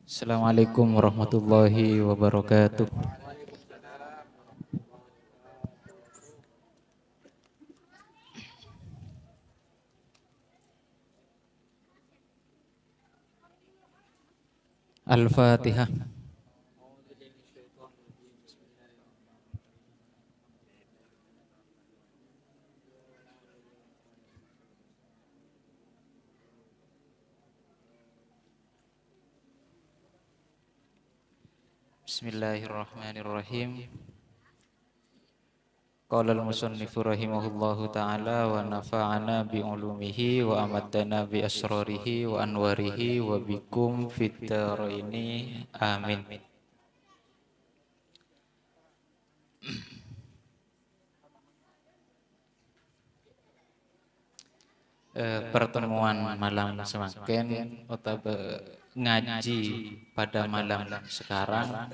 Assalamualaikum warahmatullahi wabarakatuh. Al-Fatihah. Bismillahirrahmanirrahim. Qala al-musannifu rahimahullahu ta'ala wa nafa'ana bi'ulumihi wa amaddana bi asrarihi wa anwarihi wa bikum fid dharaini. Amin. Pertemuan malam semakin atau ngaji pada malam sekarang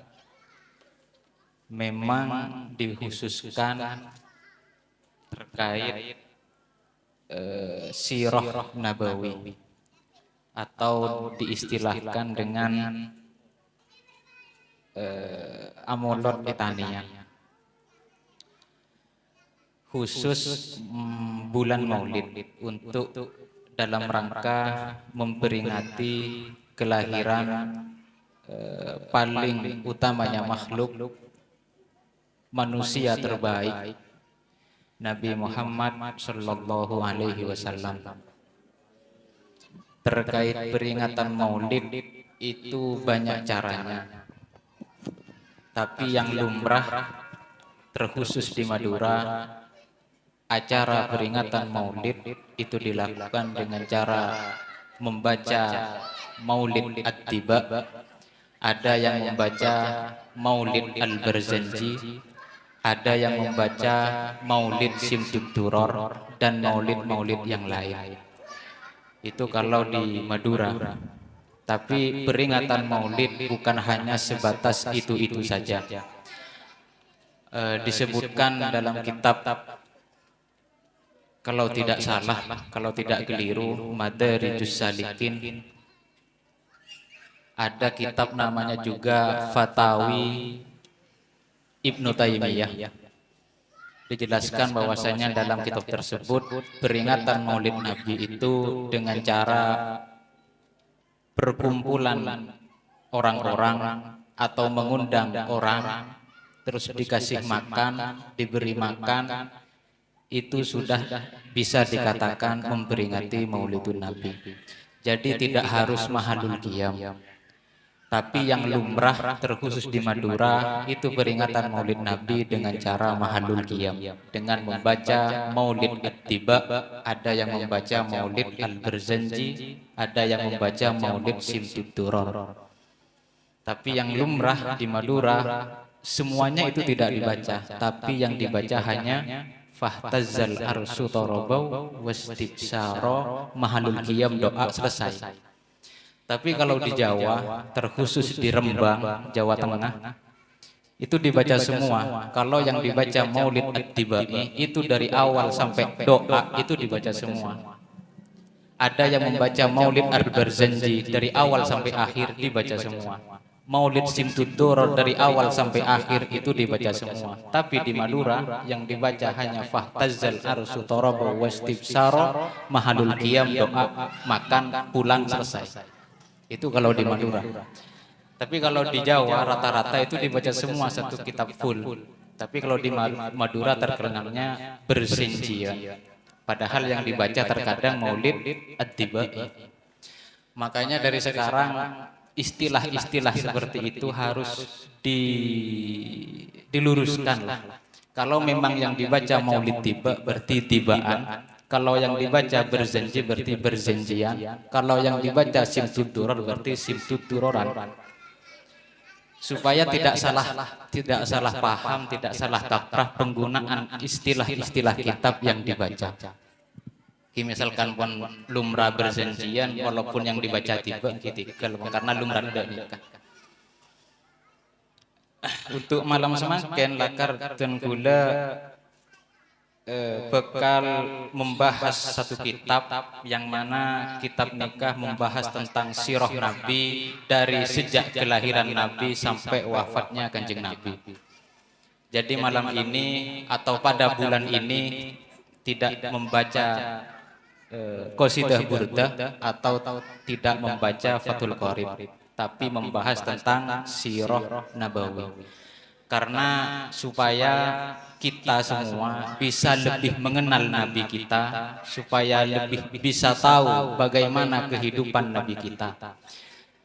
memang dikhususkan terkait sirah nabawi atau diistilahkan dengan amolot etania, khusus bulan Maulid untuk dalam rangka memperingati kelahiran paling utamanya makhluk manusia terbaik, Nabi Muhammad Sallallahu Alaihi Wasallam. Terkait peringatan Maulid itu banyak caranya, tapi yang lumrah terkhusus di Madura, acara peringatan Maulid itu dilakukan dengan cara membaca Maulid At-Tiba. Ada yang membaca Maulid Al-Barzanji, ada yang membaca Maulid Simtud Duror, dan maulid-maulid yang lain. Itu kalau di Madura. Tapi peringatan Maulid bukan hanya sebatas itu-itu saja. Disebutkan dalam kitab, kalau tidak salah, kalau tidak keliru, Madarijus Salikin, ada kitab namanya juga Fatawi Ibnu Taimiyah. Dijelaskan bahwasanya dalam kitab tersebut peringatan Maulid Nabi itu dengan cara perkumpulan orang-orang atau mengundang orang, terus dikasih makan, diberi makan, itu sudah bisa dikatakan memperingati Maulidun Nabi. Jadi tidak harus mahalul qiyam, tapi yang lumrah terkhusus di Madura itu peringatan Maulid Nabi dengan cara mahalul qiyam, dengan membaca Maulid At-Tiba. Ada yang membaca Maulid Al-Barzanji, ada yang membaca Maulid Simtud Duror. Tapi yang lumrah di Madura semuanya itu tidak dibaca, tapi yang dibaca hanya Fahtazal arsu torobau wastibsaro mahalul qiyam, doa selesai. Tapi kalau di Jawa, terkhusus di Rembang, Jawa Tengah, itu dibaca semua. Kalau yang dibaca Maulid At-Tibai itu dari awal sampai doa itu dibaca semua. Ada yang membaca Maulid Al-Barzanji dari awal sampai akhir dibaca semua. Maulid Simtud Duror dari awal sampai akhir itu dibaca semua. Tapi di Madura yang dibaca hanya Fahtazal arsu toraba wastibsaro mahalul qiyam, doa, makan, pulang, selesai. Itu kalau di Madura. Tapi kalau di Jawa rata-rata itu dibaca semua satu kitab full. Tapi kalau di Madura terkenalnya bersenjian. Padahal yang dibaca terkadang Maulid At-Tibai. Makanya dari sekarang istilah-istilah seperti itu harus diluruskan lah. Kalau memang yang dibaca Maulid Tiba berarti tibaan. Kalau yang dibaca Barzanji berarti berjanjian. Kalau yang dibaca Simtud Duror berarti Simtud Duroran. Supaya tidak salah paham, tidak salah kaprah penggunaan istilah-istilah kitab yang dibaca. Misalkan pun lumrah berjanjian, walaupun yang dibaca tiba gitu, karena lumrah udah nikah. Untuk malam semakin lakar dan gula bekal membahas satu kitab yang mana kitab nikah membahas tentang sirah Nabi dari sejak kelahiran Nabi sampai wafatnya Kanjeng Nabi. Jadi malam ini atau pada bulan ini tidak membaca qasidah burdah atau tidak membaca Fathul Qorib, tapi membahas tentang sirah Nabawi. Karena supaya kita semua bisa lebih mengenal Nabi kita, supaya lebih bisa tahu bagaimana kehidupan Nabi kita.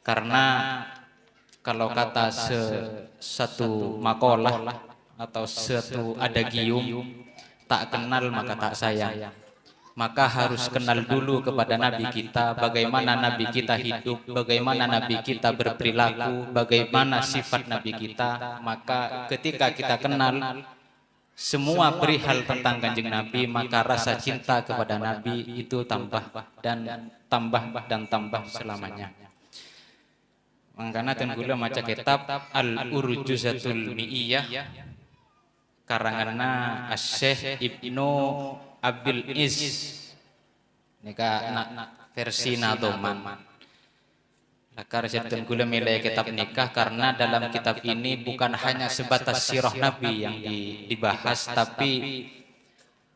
Karena kalau kata satu makalah atau satu adagium, tak kenal maka tak sayang. Maka harus kenal dulu kepada Nabi kita, bagaimana Nabi kita hidup, bagaimana Nabi kita berperilaku, bagaimana sifat Nabi kita. Maka ketika kita kenal semua perihal tentang Kanjeng Nabi, maka rasa cinta kepada Nabi itu tambah dan tambah selamanya. Mangkana tenggula maca kitab Al-Urjuzatul Mi'iyah karanganna Asy-Syaikh Ibnu Abil Is nika versi nadoman. Lakar jadkan gula milai kitab nikah karena dalam kitab ini bukan hanya sebatas sirah Nabi yang dibahas, tapi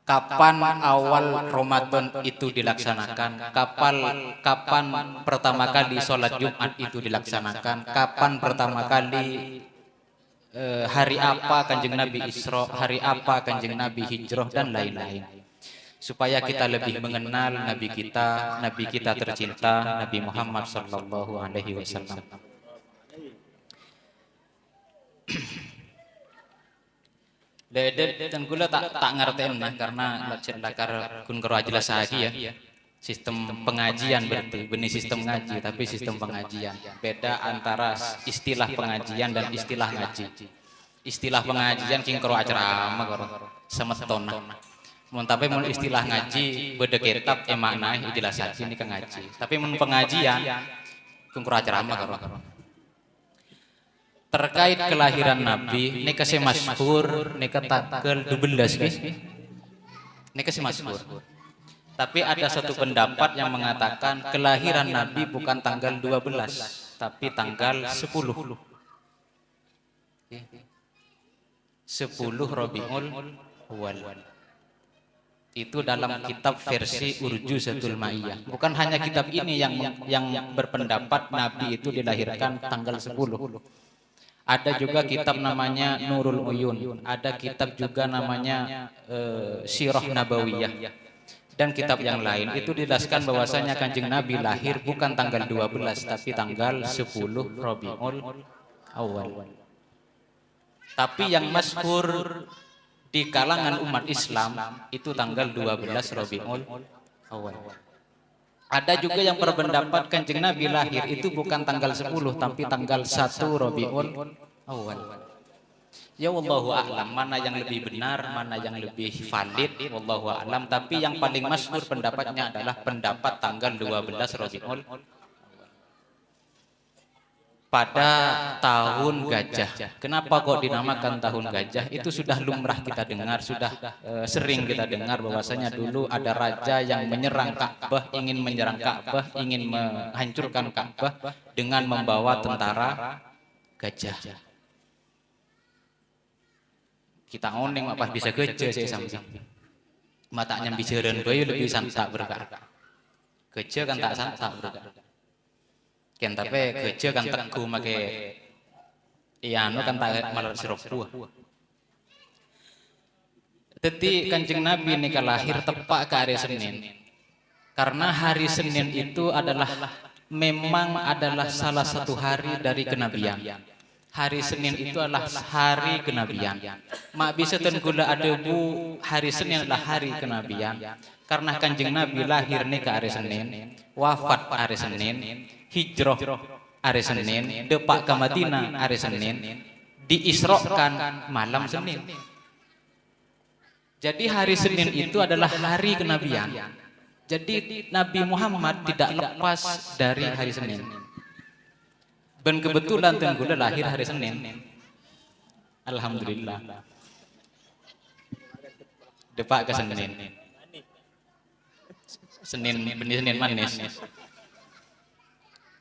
kapan awal Ramadan itu dilaksanakan, kapan pertama kali sholat Jumat itu dilaksanakan, kapan pertama kali hari apa Kanjeng Nabi Isra, hari apa Kanjeng Nabi hijrah dan lain-lain. Supaya kita lebih mengenal Nabi kita tercinta, Nabi Muhammad sallallahu alaihi wasallam. Dan gula tak ngertiin nah, karena lakar kun karo jelas lagi ya. Sistem pengajian berarti, benih sistem ngaji, tapi sistem pengajian. Beda antara istilah pengajian dan istilah ngaji. Istilah pengajian king karo acara ama karo semeton. Mun tapi mun istilah ngaji beda kitab makna jelas ini ke ngaji. Tapi mun pengajian king karo acara ama karo. Terkait kelahiran Nabi, ini kasih masyhur, ini tanggal 12 guys. Ini kasih masyhur. Tapi ada satu pendapat yang mengatakan kelahiran Nabi bukan tanggal 12, tapi tanggal 10. 10 Rabiul Awal. Itu dalam kitab versi Urjuzatul Ma'iyah. Bukan hanya kitab ini yang berpendapat Nabi itu dilahirkan tanggal 10. Ada juga kitab namanya Nurul Uyun. Ada kitab juga namanya Sirah Nabawiyah. Dan kitab yang lain itu dijelaskan bahwasanya Kanjeng Nabi lahir bukan tanggal 12 tapi tanggal 10 Rabiul Awal. Tapi yang masyhur di kalangan umat Islam itu tanggal 12 Rabiul Awal. Ada juga yang berpendapat Kanjeng Nabi lahir itu bukan tanggal 10 tapi tanggal 1 Rabiul Awal. Ya wallahu a'lam, mana yang lebih benar, mana yang lebih valid, wallahu a'lam. Tapi yang paling masyhur pendapatnya adalah pendapat tanggal 12 Rabiul pada tahun gajah. Kenapa kok dinamakan tahun gajah? Itu sudah lumrah kita dengar, sudah sering kita dengar bahwasanya dulu ada raja yang menyerang Ka'bah, ingin menyerang Ka'bah, ingin menghancurkan Ka'bah dengan membawa tentara gajah. Kita oneng apa bisa gajah saya sampai. Matanya bisaran bayu lebih santak berkah. Gajah kan tak santak berkah. Ken tapi gajah kan teguh make anu kan tak malah sirup buah. Teti Kanjeng Nabi ini lahir tepat ke hari Senin. Karena hari Senin itu memang adalah salah satu hari dari kenabian. Hari Senin itu adalah hari kenabian. Mak bisa tenggula ada bu hari Senin adalah hari kenabian. Karena Kanjeng Nabi lahir nih ke hari Senin, wafat hari Senin, hijrah hari Senin, depak ke Madinah hari Senin, diisrokan malam Senin. Jadi hari Senin itu adalah hari kenabian. Jadi Nabi Muhammad tidak lepas dari hari Senin. Dan kebetulan tenggula lahir hari Senin. Alhamdulillah. depak ke Senin. Senin manis.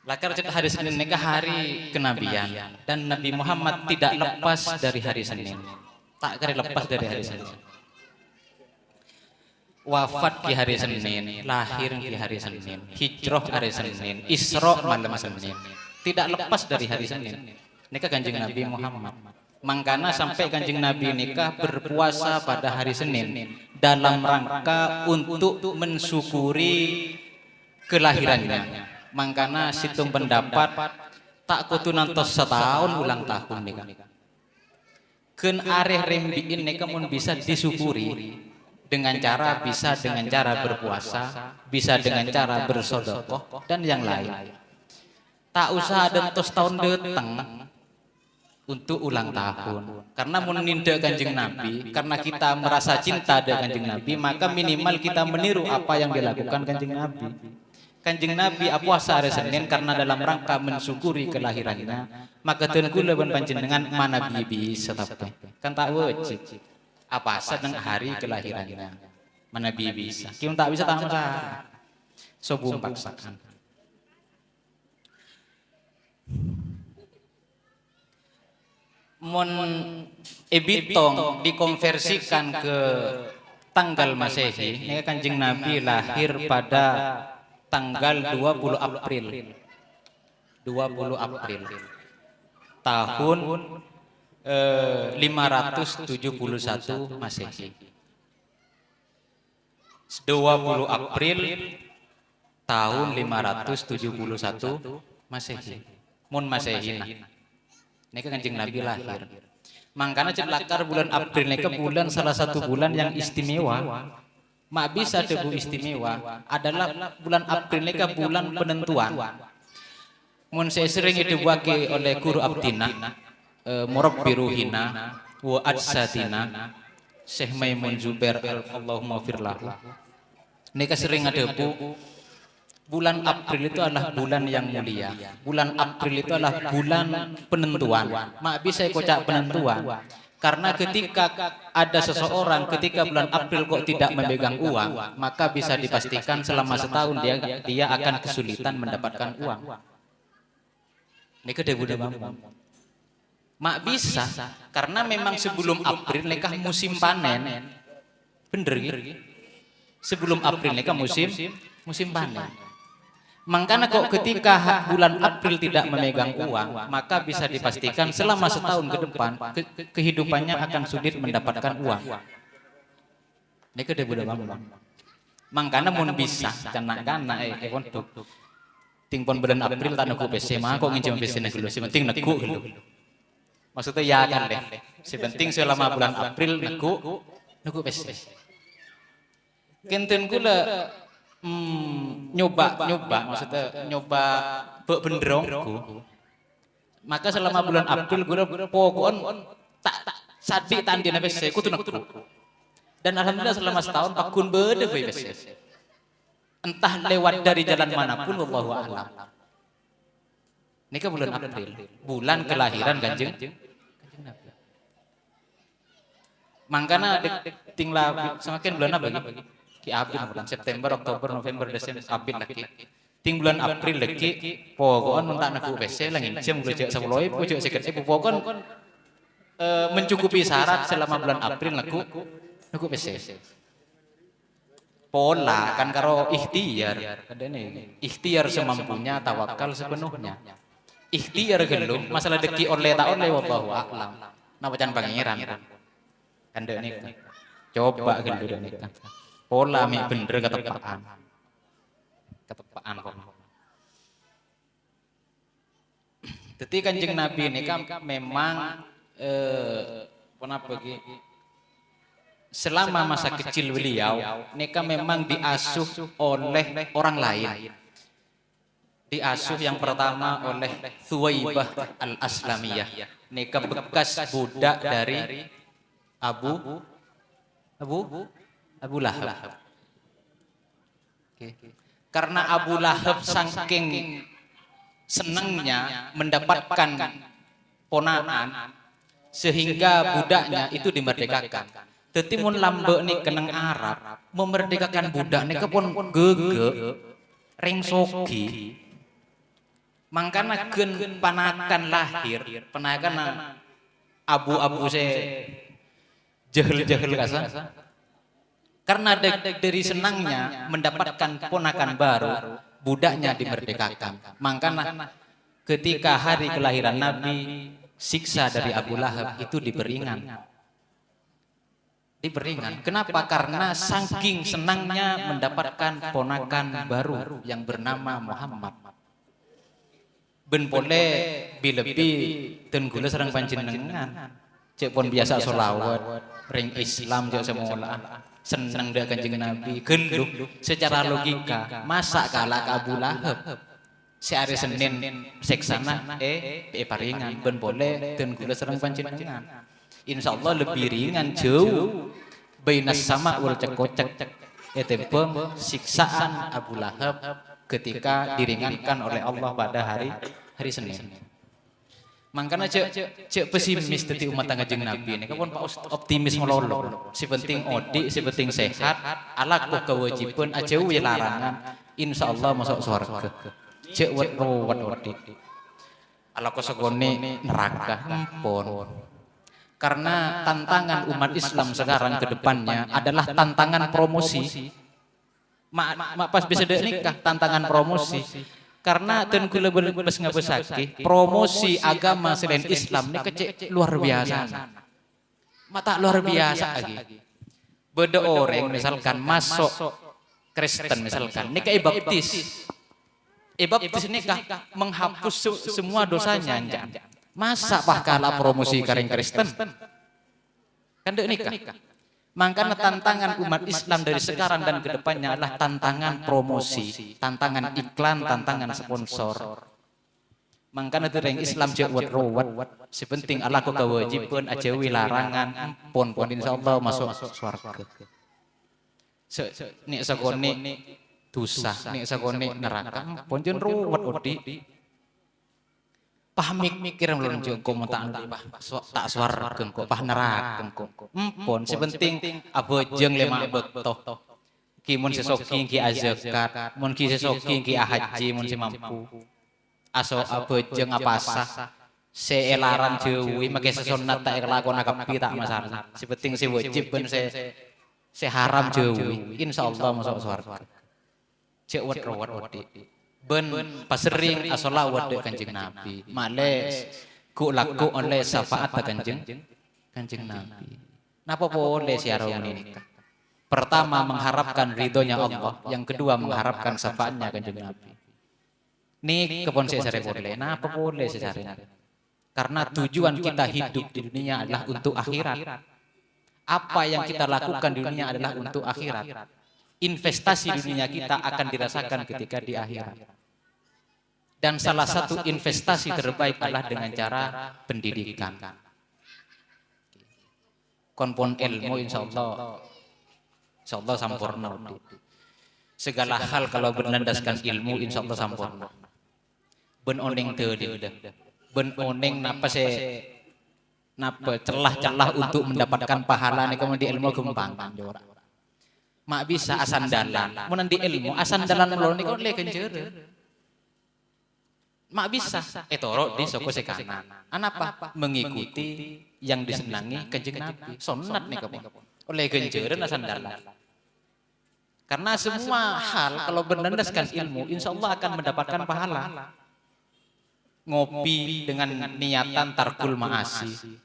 Lakar cerita hari Senin nikah hari kenabian dan Nabi Muhammad tidak lepas dari hari Senin. Tak kira lepas dari hari Senin. Wafat di hari Senin, lahir di hari Senin, hijrah hari Senin, Isra malam Senin. Tidak lepas dari hari Senin. Nikah Kanjeng Nabi Muhammad. Mangkana sampai Kanjeng Nabi nikah berpuasa pada hari Senin dalam rangka untuk mensyukuri kelahirannya. Mangkana situng pendapat tak kutu nantos setahun ulang tahun nikah. Ken areh rembiin nikah mun bisa disyukuri dengan cara berpuasa, bisa dengan cara bersedekah dan yang lain. Tak usah ada tos tahun datang untuk ulang tahun. Karena mun ninda Kanjeng Nabi, karena kita merasa cinta dengan Kanjeng Nabi, maka minimal kita meniru apa yang dilakukan Kanjeng Nabi. Kanjeng Nabi puasa hari Senin karena dalam rangka mensyukuri kelahirannya, maka tengku leban panjenengan mana bibi setapai. Kan tak wajib. Apa sedang hari kelahirannya mana bisa kim tak bisa tangsah sobum paksakan mun ebitong dikonversikan ke tanggal Masehi ini Kanjeng Nabi lahir pada tanggal 20 April tahun 571 Masehi. 20 April tahun 571 Masehi. Mun Masehina. Nika Kanjeng Nabi lahir. Mangkana celakar bulan April nika bulan salah satu bulan yang istimewa. Mak bisa debu istimewa adalah bulan April nika bulan penentuan. Mun saya sering dibuake oleh guru Abdina Murabbi Ruhina wa Adsatina Syekh Maimun Zubair Allahumma firlahu. Nika sering ada bulan April itu adalah bulan yang mulia. Bulan April itu adalah bulan penentuan. Mak bisa kocak penentuan. Karena ketika ada seseorang ketika bulan April kok tidak memegang uang, maka bisa dipastikan selama setahun dia akan kesulitan mendapatkan uang. Nika debu mak bisa karena memang sebelum April nikah musim panen. Bener gitu. Sebelum April nikah musim panen. Mangkana kok ketika bulan April tidak memegang uang, maka bisa dipastikan selama setahun ke depan kehidupannya akan sulit mendapatkan uang. Nika debu mangkana mun bisa kana untuk tingpon bulan April tak neku PC mah kok nginjem PC nek dulu penting neku dulu. Maksudnya ya kan deh. Sepenting selama bulan April neku PC. Kenten kula nyoba maksudnya nyoba benderongku. Maka selama bulan April gula pokokon tak sadik tandina PC kudu neku. Dan alhamdulillah selama setahun pakun bede PC. Entah lewat dari jalan manapun wallahu a'lam. Nika bulan April, bulan kelahiran Kanjeng Nabi. Mangkana tinggal semakin bulan apa lagi? Ki April bulan September, Oktober, November, Desember, April lagi. Ting bulan April lagi, pokokon mentak naku PC langin jam gula jak 10 pojok seket pokokon mencukupi syarat selama bulan April naku PC. Pola kan karo ikhtiar, ikhtiar semampunya, tawakal sepenuhnya. Ikhtiar gelum, masalah deki oleh tak oleh wallahu a'lam. Napa can pangeran. Kan dek nika. Coba gelum nika. Pola mi bener ketepaan. Ketepaan kok. Dadi Kanjeng Nabi nika memang kenapa iki? Selama masa kecil beliau, nika memang diasuh oleh orang lain. Diasuh yang pertama oleh Thuwaibah al-Aslamiyah. Nika bekas budak dari Abu Lahab. Karena Abu Lahab saking senangnya mendapatkan ponakan sehingga budaknya itu dimerdekakan. Dadi mun lambe nih keneng Arab memerdekakan budak nih kepon gege ring sogi. Mangkana gen panakan lahir, panakan abu-abu se jahil-jahil kasa. Karena dari senangnya mendapatkan ponakan baru, budaknya dimerdekakan. Makanya ketika hari kelahiran Nabi, siksa dari Abu Lahab itu diperingan. Diperingan. Kenapa? Karena saking senangnya mendapatkan ponakan baru yang bernama Muhammad. Ben pole bilebi tenggula serang panjenengan. Cek pon biasa solawat, ring Islam cek semola. Senang dia Kanjeng Nabi, geluh secara logika masa kalah ke Abu Lahab sehari Senin seksana paringan ben boleh dan kula serang panjenengan insyaallah lebih ringan jauh bainas sama wal cekocek tempem siksaan Abu Lahab ketika diringankan oleh Allah pada hari Senin. Makanya cek pesimis teti umat Kanjeng Nabi ini kapon pak optimis melolo si penting odi si penting sehat alaku kewajiban aja wi larangan insyaallah masuk surga cek wat odi alaku segone neraka ampun karena tantangan umat Islam sekarang ke depannya adalah tantangan promosi pas bisa nikah tantangan promosi. Karena ten kula beles ngabesake promosi agama selain Islam ini kecek luar biasa. Mata luar biasa lagi. Beda orang misalkan masuk Kristen misalkan nikah baptis. Baptis nikah menghapus semua dosanya anjang. Masa kalah promosi kareng Kristen? Kan dek nikah. Makanya tantangan umat Islam dari sekarang dan ke depannya adalah tantangan promosi, tantangan iklan, tantangan sponsor. Makanya itu yang Islam jawat rawat, sepenting alaku kewajiban ajawi larangan, pon insyaallah masuk surga. Nek sakone dosa, nek sakone neraka, pon jen rawat odi. Pahmik mikir melon jengko mentaan tak suar gengko pah nerak gengko empon sepenting abojeng lema bektoh ki mun sesoki ki azakat mun ki sesoki ki haji mun si mampu aso abojeng apasah se elaran jewi make sesonat tak kelakon akapi tak masalah sepenting si wajib ben se haram jewi insyaallah masuk surga cek wat odi ben pasering asolawat dek Kanjeng Nabi males ku laku oleh syafaat Kanjeng Nabi napa boleh siarau ini pertama mengharapkan ridhonya Allah yang kedua mengharapkan syafaatnya Kanjeng Nabi nih kepon sesare boleh napa boleh sesare karena tujuan kita hidup di dunia adalah untuk akhirat apa yang kita lakukan di dunia adalah untuk akhirat investasi dunia kita akan dirasakan ketika di akhirat. Dan salah satu investasi terbaik adalah dengan cara pendidikan. Konpon ilmu insyaallah sampurna. Segala hal kalau berlandaskan ilmu insyaallah sampurna. Ben oneng teu ben oneng napa celah-celah untuk mendapatkan pahala nih kamu di ilmu gempang jora. Mak bisa asandalan, mun nanti ilmu asandalan melon niku le kenceure. Mak bisa, toro di soko sekanan. Anapa? Mengikuti yang disenangi Kanjeng Nabi. Sunat nih kamu. Oleh genjeureun asandalan. Karena semua hal kalau berlandaskan ilmu, insya Allah akan mendapatkan pahala. Ngopi dengan niatan tarkul ma'asi.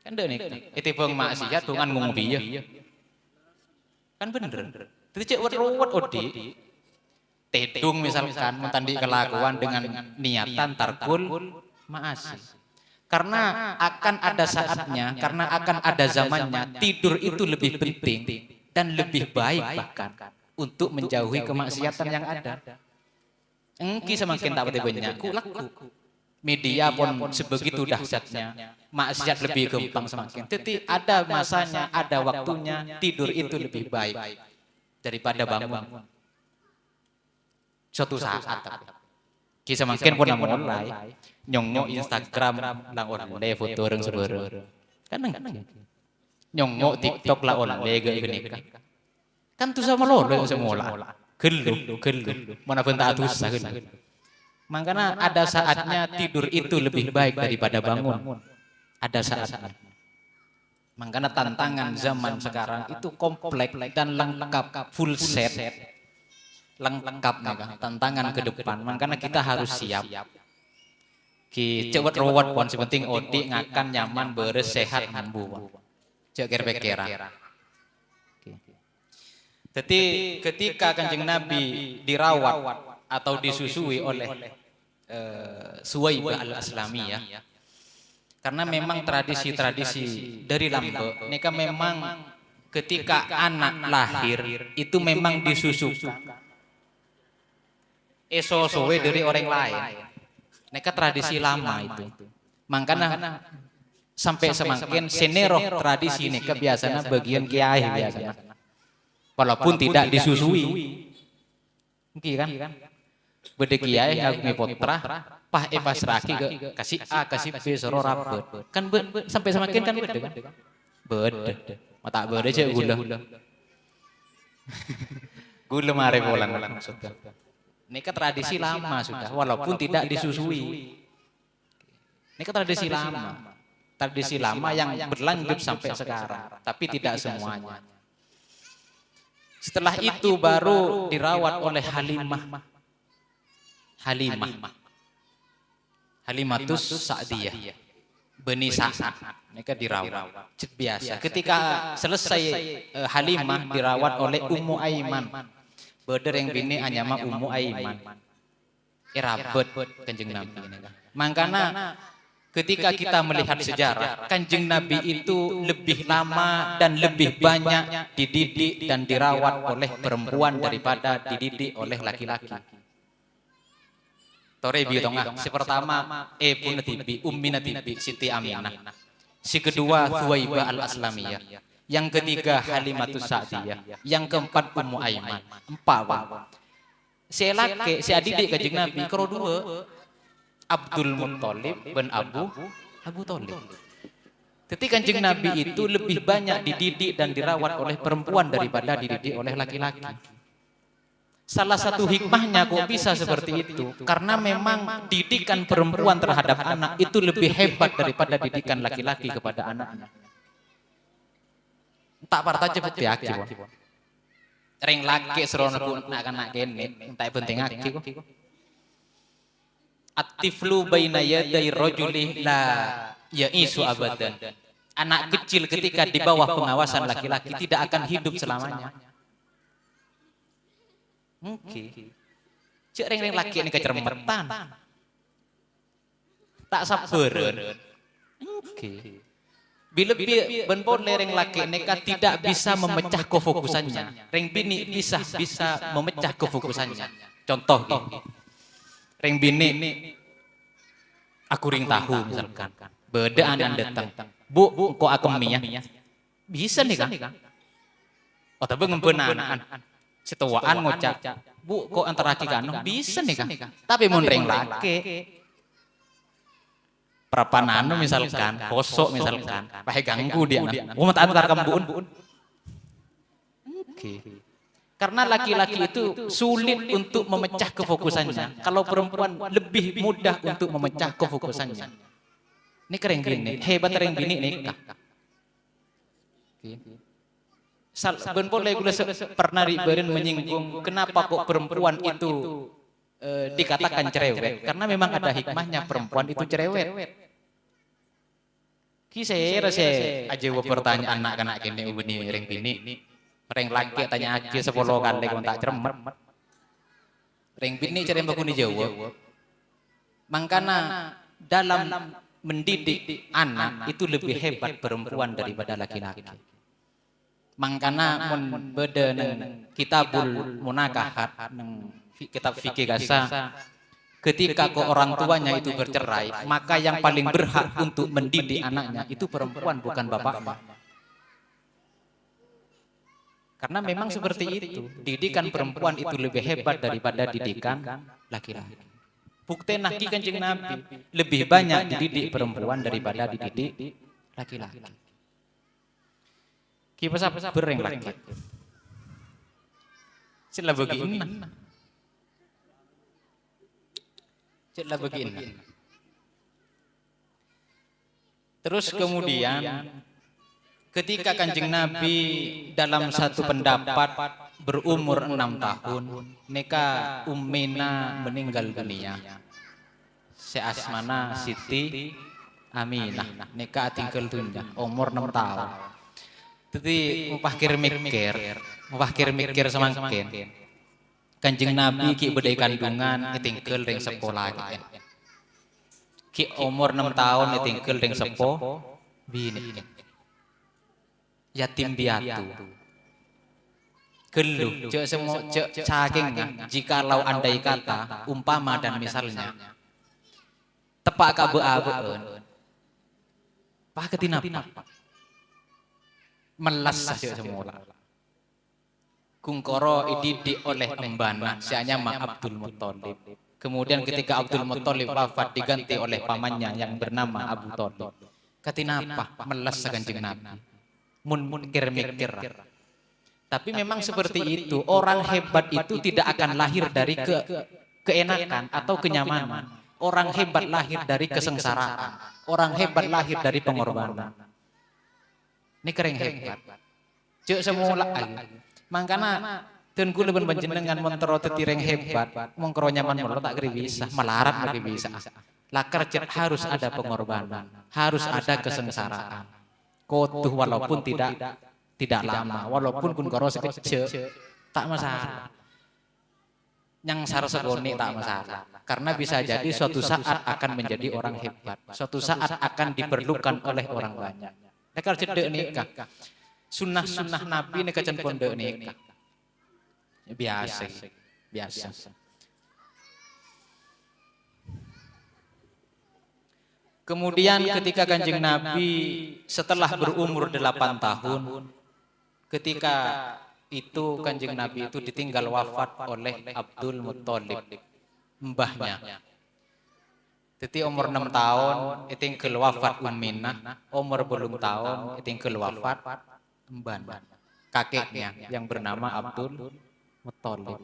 Kan deh nih, itu bang maksiat dengan ngopi ya. Kan bener. Jadi cek wat odi. Tedung misalkan mentandi kelakuan dengan niatan tarkul ma'asi. Karena akan ada saatnya, karena akan ada zamannya, tidur itu lebih penting dan lebih baik bahkan untuk menjauhi kemaksiatan yang ada. Engki semakin tak banyak, laku. Media pun sebegitu dahsyatnya, maksiat lebih gampang semakin. Jadi ada masanya, ada waktunya, tidur itu lebih baik daripada bangun. Suatu saat kisah makin pun mulai nyongo Instagram lang oleh foto orang sebero kan nyongok TikTok lah oleh gak nikah. Kan tuh sama lo semua gelu mana pun tak atusa gelu. Makanya ada saatnya tidur itu lebih baik daripada bangun. Ada saatnya. Makanya tantangan zaman sekarang itu kompleks dan lengkap, full set, lengkap nih tantangan ke depan. Makanya kita harus siap. Ki cewek rawat pun sepenting odi ngakan nyaman beres sehat mambu. Cek kira-kira. Jadi ketika Kanjeng Nabi dirawat atau disusui oleh Suwaibah al-Aslamiyah, karena memang tradisi-tradisi dari Lombok, mereka memang ketika anak lahir itu memang disusukan sowe dari orang lain. Mereka tradisi lama itu. Makanya sampai semakin seneroh tradisi ini kebiasaan bagian kiai biasanya. Walaupun tidak disusui, mungkin kan? Bede kiai ngagumi potra, pah pasraki ke kasih A kasih B soro rapet, kan sampai semakin kan bede kan? Bede, mata bede aja gula, gula mare bolan maksudnya. Ini kan tradisi lama sudah, walaupun tidak disusui. Ini kan tradisi lama yang berlanjut sampai sekarang, tapi tidak semuanya. Setelah itu baru dirawat oleh Halimatus Sa'diyah. Bani Sa'ad. Mereka dirawat. Biasa. Ketika selesai Halimah dirawat oleh Ummu Aiman. Beder yang bini anyama Ummu Aiman. Irabet Kanjeng Nabi. Makanya ketika kita melihat sejarah, Kanjeng Nabi itu lebih lama dan lebih banyak dididik dan dirawat oleh perempuan daripada dididik oleh laki-laki. Torebi tongah, si pertama Ibu Natibi, Ummi Natibi, Siti Aminah. Si kedua Suwaibah al-Aslamiyah. Yang ketiga Halimatus Sa'diyah. Yang keempat Ummu Aiman. Empat. Si laki, si adidik Kanjeng Nabi, karo dua. Abdul Muttalib bin Abu Thalib. Ketika Kanjeng Nabi itu lebih banyak dididik dan dirawat oleh perempuan daripada dididik oleh laki-laki. Salah satu hikmahnya kok bisa seperti itu, karena memang didikan perempuan terhadap anak itu lebih hebat daripada didikan laki-laki kepada anaknya. Tak parta cepet aki. Ring laki serono nak anak kene, tak penting aki kok. At-tiflu baina yaday rajuli la ya'isu abadan. Anak kecil ketika di bawah pengawasan laki-laki tidak akan hidup selamanya. Mungkin. Cek ring laki ini kecermetan. Tak sabar. Mungkin. Bila benpon lereng laki neka tidak bisa memecah kefokusannya. Ring bini bisa memecah kefokusannya. Contoh gini. Ring bini aku ring tahu misalkan beda anak datang bu kok aku minyak bisa nih kan oh tapi ngempenaan setuaan ngocak bu kok antara aki kanu bisa nih kan tapi mun ring laki prapananu misalkan kosok misalkan pahe ganggu dia umat antar kambun oke. Karena laki-laki itu sulit untuk memecah kefokusannya. Kalau perempuan lebih mudah untuk memecah kefokusannya. Ini keren gini, hebat keren gini nih. Ben boleh pernah diberi menyinggung kenapa kok perempuan itu dikatakan cerewet? Karena memang ada hikmahnya perempuan itu cerewet. Kisah rasa aja pertanyaan anak-anak kini ubeni ring bini. Ring laki tanya aki 10 kali kau tak cermet. Ring bini cerem bakuni jawab. Makanya dalam mendidik anak itu lebih hebat perempuan daripada laki-laki. Makanya mun beda nang kitabul munakahat nang kitab fikih gasa ketika ke orang tuanya itu bercerai, maka yang paling berhak untuk mendidik anaknya itu perempuan bukan bapaknya. Karena memang seperti itu, didikan perempuan itu lebih hebat daripada didikan laki-laki. Bukti naki Kanjeng Nabi lebih banyak dididik perempuan daripada dididik laki-laki. ki pasap bereng lagi. Sila begini. Sila begini. Terus kemudian ketika Kanjeng Nabi dalam satu pendapat berumur 6 tahun, neka Ummina meninggal dunia. Seasmana Siti Aminah, neka tinggal dunia umur 6 tahun. Jadi mupakir-mikir semangkin. Kanjeng Nabi ki bedai kandungan tinggal ring sekolah gitu. Ki umur 6 tahun tinggal ring sepo bini. Yatim piatu. Geluh, cek semua cek cakingnya. Jikalau andai kata, umpama dan misalnya, tepak kabe-abeun, pak ketinapa? Melas cek semula. Kungkoro ididik oleh embana, sianya ma Abdul Muttalib. Kemudian ketika Abdul Muttalib wafat diganti oleh pamannya yang bernama Abu Thalib. Ketinapa? Melas Kanjeng Nabi. Mun mikir-mikir. Tapi memang seperti itu. Orang hebat itu tidak akan lahir dari keenakan atau kenyamanan. Orang hebat lahir dari kesengsaraan. Orang hebat lahir dari pengorbanan. Ini kering hebat. Cuk semula lagi. Makanya dan kula ben panjenengan montoro tetireng hebat, mongkro nyaman mulo tak keri bisa, melarat lagi bisa. Lakar harus ada pengorbanan, harus ada kesengsaraan. Kotuh walaupun tidak lama, walaupun kun koro sekecil, tak masalah. Yang sar segoni tak masalah. Karena bisa jadi suatu saat akan menjadi orang hebat, suatu saat akan diperlukan oleh orang banyak. Lakar cedek nikah, sunnah Nabi nih kacan pondok nikah. Biasa. Kemudian ketika Kanjeng Nabi setelah berumur 8 tahun, ketika itu Kanjeng Nabi itu ditinggal wafat oleh Abdul Muttalib, mbahnya. Jadi umur 6 tahun, ditinggal wafat Umminah, umur 8 tahun, ditinggal wafat mbahnya, kakeknya yang bernama Abdul Muttalib.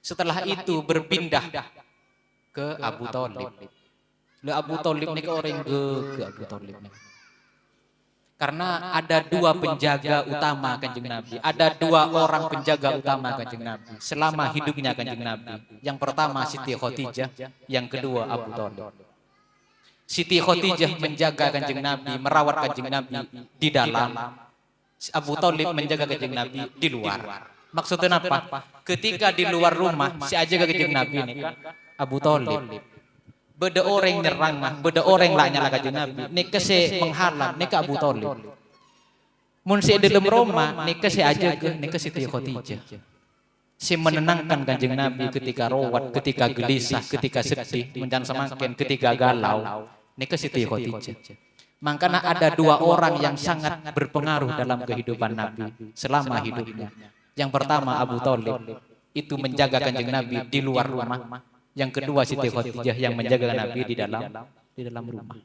Setelah itu berpindah ke Abu Thalib. Abu Thalib ini orang ke Abu Thalib nih. Karena ada dua penjaga utama Kanjeng Nabi. Ada dua orang penjaga utama Kanjeng Nabi selama hidupnya Kanjeng Nabi. Yang pertama Siti Khadijah, yang kedua Abu Thalib. Siti Khadijah menjaga Kanjeng Nabi, merawat Kanjeng Nabi di dalam. Abu Thalib menjaga Kanjeng Nabi di luar. Maksudnya apa? Ketika di luar rumah, si aja Kanjeng Nabi ini kan Abu Thalib. Beda orang nyerang, beda orang lah nyala Kanjeng Nabi. Nika si menghalang, nika Abu Thalib. Mun si dalam rumah, nika si aja nika Siti Khadijah. Si menenangkan Kanjeng Nabi ketika rawat, ketika gelisah, ketika sedih, menjan semakin, ketika galau. Nika Siti Khadijah. Makanya ada dua orang yang sangat berpengaruh dalam kehidupan Nabi selama hidupnya. Yang pertama Abu Thalib itu menjaga Kanjeng Nabi di luar rumah. Yang kedua Siti Khadijah yang menjaga Nabi di dalam rumah.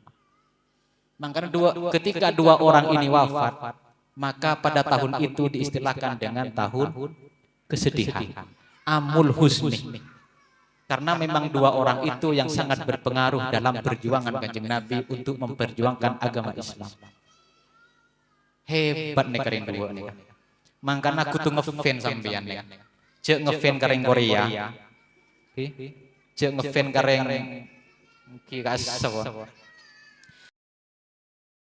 Makanya ketika dua orang ini wafat, maka pada tahun itu diistilahkan dengan tahun kesedihan. Amul Husni. Karena memang dua orang itu yang sangat berpengaruh dalam perjuangan Kanjeng Nabi untuk memperjuangkan agama Islam. Hebat nih kering dua nih. Makanya aku tuh ngefan sampean nih. Cek ngefan kareng Korea. Cek ngefan kareng ki kasep.